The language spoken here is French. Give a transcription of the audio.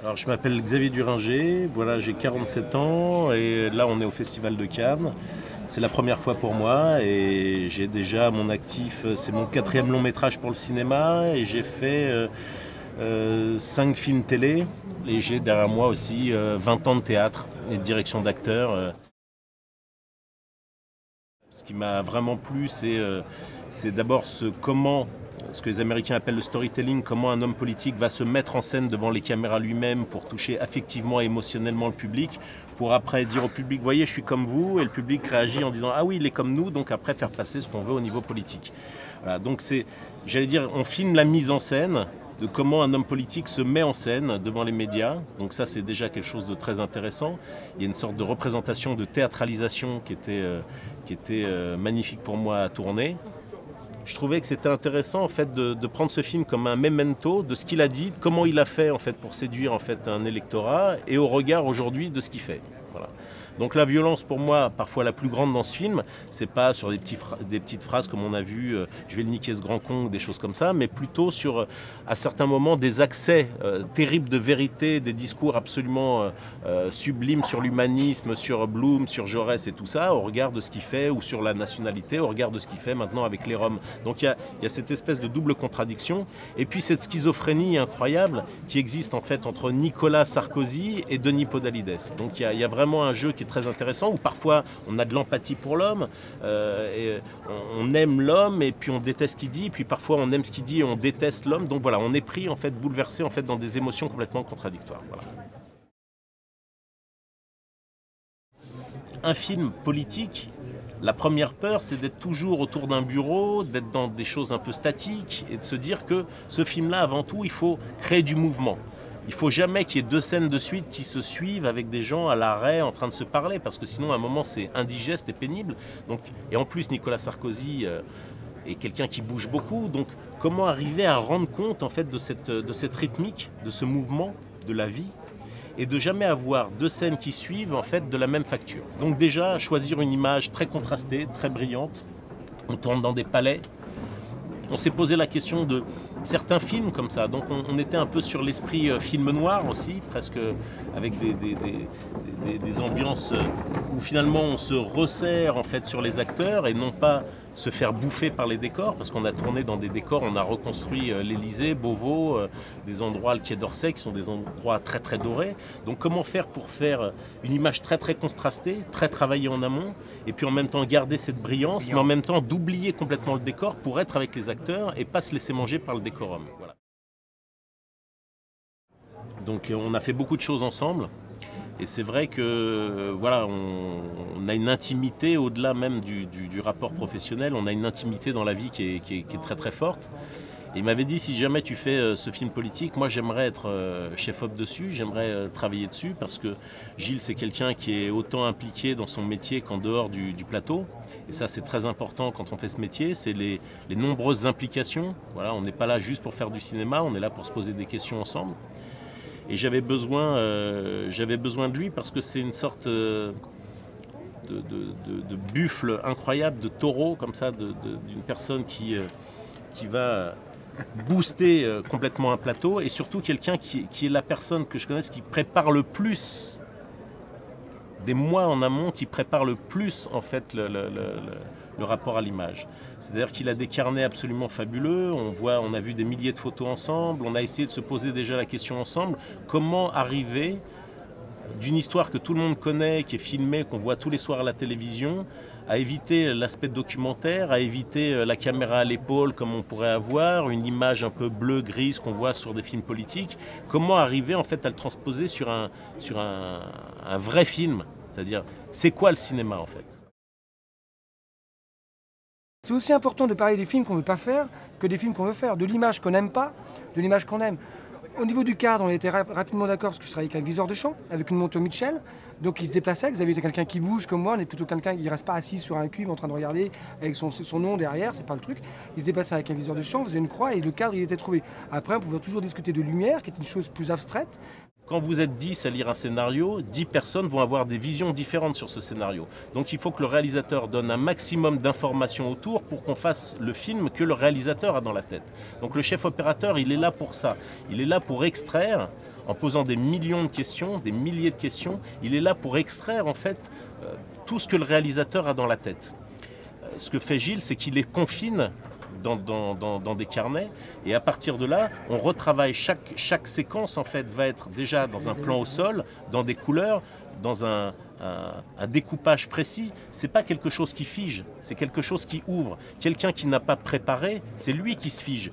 Alors, je m'appelle Xavier Duringer, voilà, j'ai 47 ans et là on est au Festival de Cannes. C'est la première fois pour moi et j'ai déjà à mon actif, c'est mon 4e long métrage pour le cinéma et j'ai fait 5 films télé et j'ai derrière moi aussi 20 ans de théâtre et de direction d'acteurs. Ce qui m'a vraiment plu, c'est d'abord ce que les Américains appellent le storytelling, comment un homme politique va se mettre en scène devant les caméras lui-même pour toucher affectivement et émotionnellement le public, pour après dire au public, voyez, je suis comme vous, et le public réagit en disant, ah oui, il est comme nous, donc après faire passer ce qu'on veut au niveau politique. Voilà, donc j'allais dire, on filme la mise en scène de comment un homme politique se met en scène devant les médias. Donc ça, c'est déjà quelque chose de très intéressant. Il y a une sorte de représentation, de théâtralisation qui était magnifique pour moi à tourner. Je trouvais que c'était intéressant en fait de prendre ce film comme un memento de ce qu'il a dit, comment il a fait en fait pour séduire en fait un électorat et au regard aujourd'hui de ce qu'il fait. Voilà. Donc la violence pour moi, parfois la plus grande dans ce film, c'est pas sur des petites phrases comme on a vu, je vais le niquer ce grand con, des choses comme ça, mais plutôt sur à certains moments des accès terribles de vérité, des discours absolument sublimes sur l'humanisme, sur Blum, sur Jaurès et tout ça, au regard de ce qu'il fait, ou sur la nationalité, au regard de ce qu'il fait maintenant avec les Roms. Donc il y a cette espèce de double contradiction, et puis cette schizophrénie incroyable qui existe en fait entre Nicolas Sarkozy et Denis Podalides. Donc il y a vraiment un jeu qui est très intéressant, où parfois on a de l'empathie pour l'homme, et on aime l'homme et puis on déteste ce qu'il dit, puis parfois on aime ce qu'il dit et on déteste l'homme. Donc voilà, on est pris en fait, bouleversé en fait dans des émotions complètement contradictoires. Voilà. Un film politique, la première peur, c'est d'être toujours autour d'un bureau, d'être dans des choses un peu statiques et de se dire que ce film-là, avant tout, il faut créer du mouvement. Il ne faut jamais qu'il y ait 2 scènes de suite qui se suivent avec des gens à l'arrêt en train de se parler, parce que sinon, à un moment, c'est indigeste et pénible. Donc, et en plus, Nicolas Sarkozy est quelqu'un qui bouge beaucoup. Donc, comment arriver à rendre compte en fait, de cette rythmique, de ce mouvement, de la vie, et de jamais avoir 2 scènes qui suivent en fait, de la même facture. Donc déjà, choisir une image très contrastée, très brillante. On tourne dans des palais. On s'est posé la question de certains films comme ça, donc on était un peu sur l'esprit film noir aussi, presque avec des ambiances où finalement on se resserre en fait sur les acteurs et non pas se faire bouffer par les décors, parce qu'on a tourné dans des décors, on a reconstruit l'Élysée, Beauvau, des endroits, le Quai d'Orsay, qui sont des endroits très très dorés. Donc comment faire pour faire une image très très contrastée, très travaillée en amont, et puis en même temps garder cette brillance, mais en même temps d'oublier complètement le décor pour être avec les acteurs et pas se laisser manger par le décorum. Voilà. Donc on a fait beaucoup de choses ensemble. Et c'est vrai que voilà, on a une intimité au-delà même du rapport professionnel, on a une intimité dans la vie qui est très très forte. Et il m'avait dit, si jamais tu fais ce film politique, moi j'aimerais être chef-op dessus, j'aimerais travailler dessus, parce que Gilles c'est quelqu'un qui est autant impliqué dans son métier qu'en dehors du plateau. Et ça c'est très important quand on fait ce métier, c'est les nombreuses implications. Voilà, on n'est pas là juste pour faire du cinéma, on est là pour se poser des questions ensemble. Et j'avais besoin de lui parce que c'est une sorte de buffle incroyable, de taureau comme ça, d'une personne qui va booster complètement un plateau, et surtout quelqu'un qui est la personne que je connaisse qui prépare le plus, des mois en amont, qui prépare le plus en fait le rapport à l'image. C'est-à-dire qu'il a des carnets absolument fabuleux, on a vu des milliers de photos ensemble, on a essayé de se poser déjà la question ensemble, comment arriver d'une histoire que tout le monde connaît, qui est filmée, qu'on voit tous les soirs à la télévision, à éviter l'aspect documentaire, à éviter la caméra à l'épaule comme on pourrait avoir, une image un peu bleu-grise qu'on voit sur des films politiques. Comment arriver en fait à le transposer sur un vrai film, c'est-à-dire c'est quoi le cinéma en fait? C'est aussi important de parler des films qu'on ne veut pas faire que des films qu'on veut faire, de l'image qu'on n'aime pas, de l'image qu'on aime. Au niveau du cadre, on était rapidement d'accord parce que je travaillais avec un viseur de champ, avec une moto Mitchell. Donc il se déplaçait, Xavier était quelqu'un qui bouge comme moi, on est plutôt quelqu'un qui ne reste pas assis sur un cube en train de regarder avec son nom derrière, c'est pas le truc. Il se déplaçait avec un viseur de champ, faisait une croix et le cadre il était trouvé. Après on pouvait toujours discuter de lumière, qui est une chose plus abstraite. Quand vous êtes 10 à lire un scénario, 10 personnes vont avoir des visions différentes sur ce scénario. Donc il faut que le réalisateur donne un maximum d'informations autour pour qu'on fasse le film que le réalisateur a dans la tête. Donc le chef opérateur, il est là pour ça. Il est là pour extraire en posant des millions de questions, des milliers de questions. Il est là pour extraire en fait tout ce que le réalisateur a dans la tête. Ce que fait Gilles, c'est qu'il les confine dans des carnets, et à partir de là, on retravaille chaque séquence en fait va être déjà dans un plan au sol, dans des couleurs, dans un découpage précis. C'est pas quelque chose qui fige, c'est quelque chose qui ouvre. Quelqu'un qui n'a pas préparé, c'est lui qui se fige.